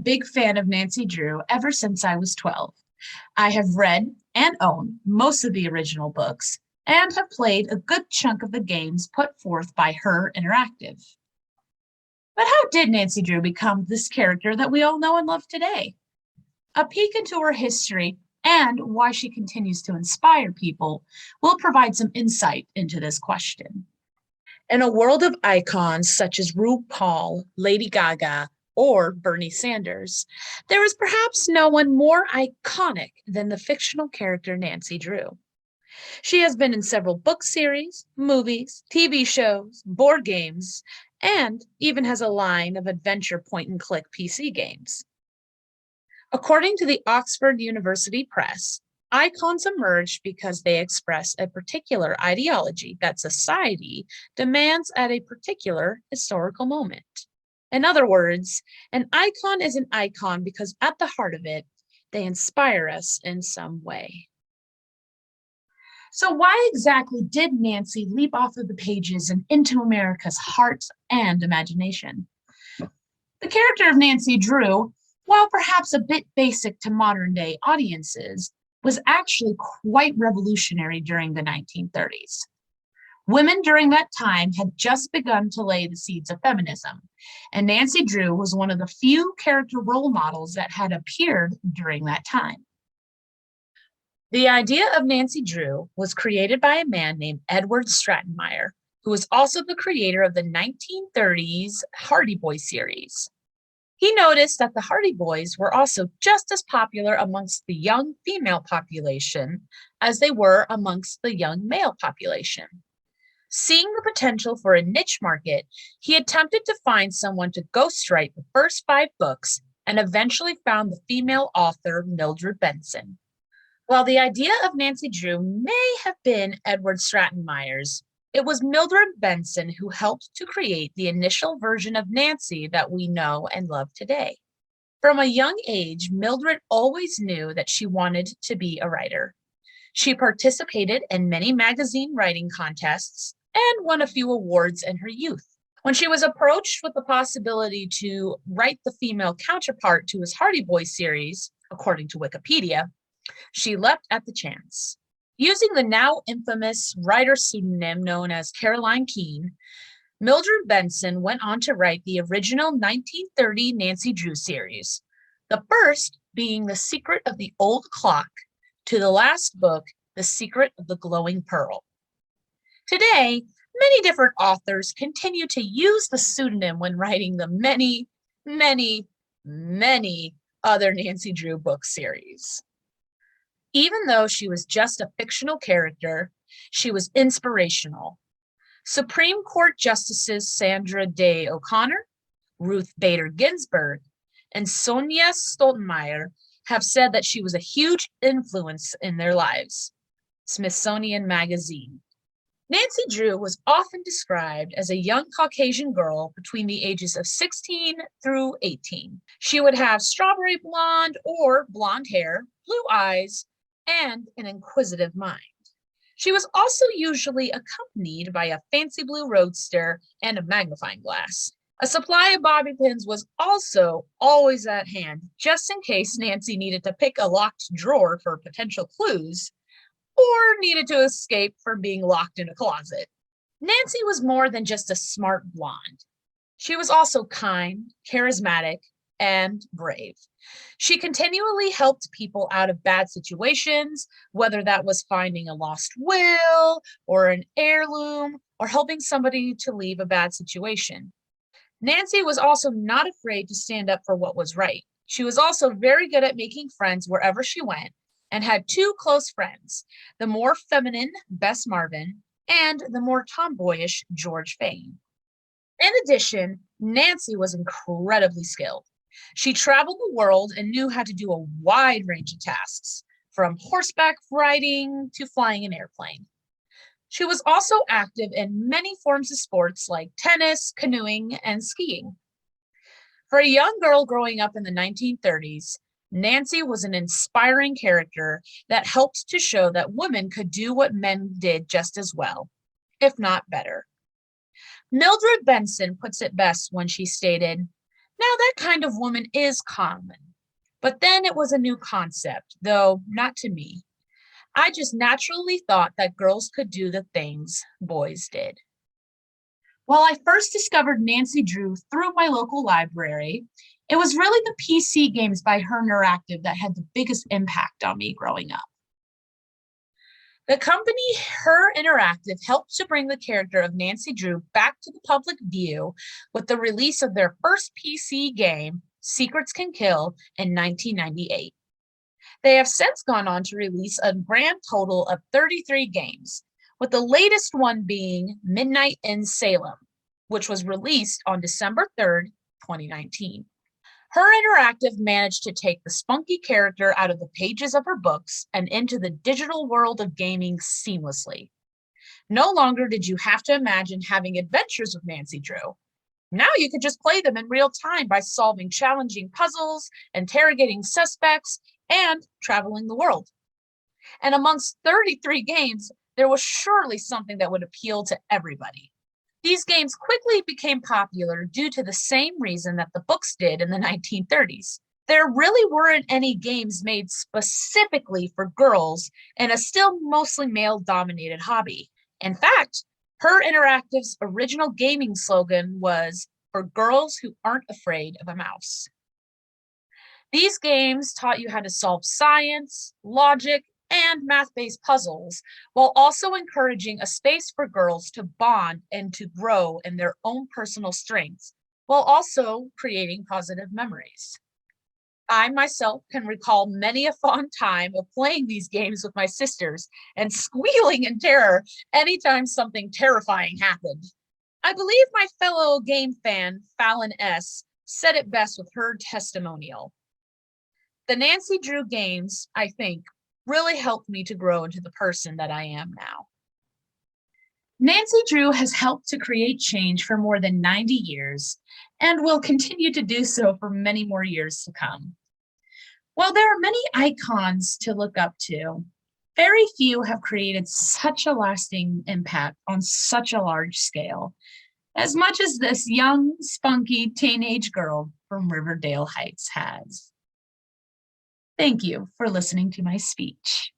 big fan of Nancy Drew ever since I was 12. I have read and own most of the original books and have played a good chunk of the games put forth by Her Interactive. But how did Nancy Drew become this character that we all know and love today? A peek into her history and why she continues to inspire people will provide some insight into this question. In a world of icons such as RuPaul, Lady Gaga, or Bernie Sanders, there is perhaps no one more iconic than the fictional character Nancy Drew. She has been in several book series, movies, TV shows, board games, and even has a line of adventure point and click PC games. According to the Oxford University Press, icons emerge because they express a particular ideology that society demands at a particular historical moment. In other words, an icon is an icon because at the heart of it, they inspire us in some way. So why exactly did Nancy leap off of the pages and into America's heart and imagination? The character of Nancy Drew, while perhaps a bit basic to modern day audiences, was actually quite revolutionary during the 1930s. Women during that time had just begun to lay the seeds of feminism, and Nancy Drew was one of the few character role models that had appeared during that time. The idea of Nancy Drew was created by a man named Edward Stratemeyer, who was also the creator of the 1930s Hardy Boys series. He noticed that the Hardy Boys were also just as popular amongst the young female population as they were amongst the young male population. Seeing the potential for a niche market, he attempted to find someone to ghostwrite the first 5 books and eventually found the female author Mildred Benson. While the idea of Nancy Drew may have been Edward Stratemeyer's, it was Mildred Benson who helped to create the initial version of Nancy that we know and love today. From a young age, Mildred always knew that she wanted to be a writer. She participated in many magazine writing contests and won a few awards in her youth. When she was approached with the possibility to write the female counterpart to his Hardy Boys series, according to Wikipedia, she leapt at the chance. Using the now infamous writer pseudonym known as Caroline Keene, Mildred Benson went on to write the original 1930 Nancy Drew series, the first being The Secret of the Old Clock, to the last book, The Secret of the Glowing Pearl. Today, many different authors continue to use the pseudonym when writing the many, many, many other Nancy Drew book series. Even though she was just a fictional character, she was inspirational. Supreme Court Justices Sandra Day O'Connor, Ruth Bader Ginsburg, and Sonia Stoltenmeyer have said that she was a huge influence in their lives. Smithsonian Magazine. Nancy Drew was often described as a young Caucasian girl between the ages of 16 through 18. She would have strawberry blonde or blonde hair, blue eyes, and an inquisitive mind. She was also usually accompanied by a fancy blue roadster and a magnifying glass. A supply of bobby pins was also always at hand, just in case Nancy needed to pick a locked drawer for potential clues, or needed to escape from being locked in a closet. Nancy was more than just a smart blonde. She was also kind, charismatic, and brave. She continually helped people out of bad situations, whether that was finding a lost will or an heirloom or helping somebody to leave a bad situation. Nancy was also not afraid to stand up for what was right. She was also very good at making friends wherever she went and had 2 close friends, the more feminine Bess Marvin and the more tomboyish George Fane. In addition, Nancy was incredibly skilled. She traveled the world and knew how to do a wide range of tasks, from horseback riding to flying an airplane. She was also active in many forms of sports like tennis, canoeing, and skiing. For a young girl growing up in the 1930s, Nancy was an inspiring character that helped to show that women could do what men did just as well, if not better. Mildred Benson puts it best when she stated, Now, that kind of woman is common, but then it was a new concept, though not to me. I just naturally thought that girls could do the things boys did. While I first discovered Nancy Drew through my local library, it was really the PC games by Her Interactive that had the biggest impact on me growing up. The company Her Interactive helped to bring the character of Nancy Drew back to the public view with the release of their first PC game, Secrets Can Kill, in 1998. They have since gone on to release a grand total of 33 games, with the latest one being Midnight in Salem, which was released on December 3rd, 2019. Her Interactive managed to take the spunky character out of the pages of her books and into the digital world of gaming seamlessly. No longer did you have to imagine having adventures with Nancy Drew. Now you could just play them in real time by solving challenging puzzles, interrogating suspects, and traveling the world. And amongst 33 games, there was surely something that would appeal to everybody. These games quickly became popular due to the same reason that the books did in the 1930s. There really weren't any games made specifically for girls in a still mostly male-dominated hobby. In fact, Her Interactive's original gaming slogan was, "For girls who aren't afraid of a mouse." These games taught you how to solve science, logic, and math-based puzzles, while also encouraging a space for girls to bond and to grow in their own personal strengths, while also creating positive memories. I myself can recall many a fond time of playing these games with my sisters and squealing in terror anytime something terrifying happened. I believe my fellow game fan, Fallon S., said it best with her testimonial. The Nancy Drew games, I think, really helped me to grow into the person that I am now. Nancy Drew has helped to create change for more than 90 years and will continue to do so for many more years to come. While there are many icons to look up to, very few have created such a lasting impact on such a large scale, as much as this young, spunky teenage girl from Riverdale Heights has. Thank you for listening to my speech.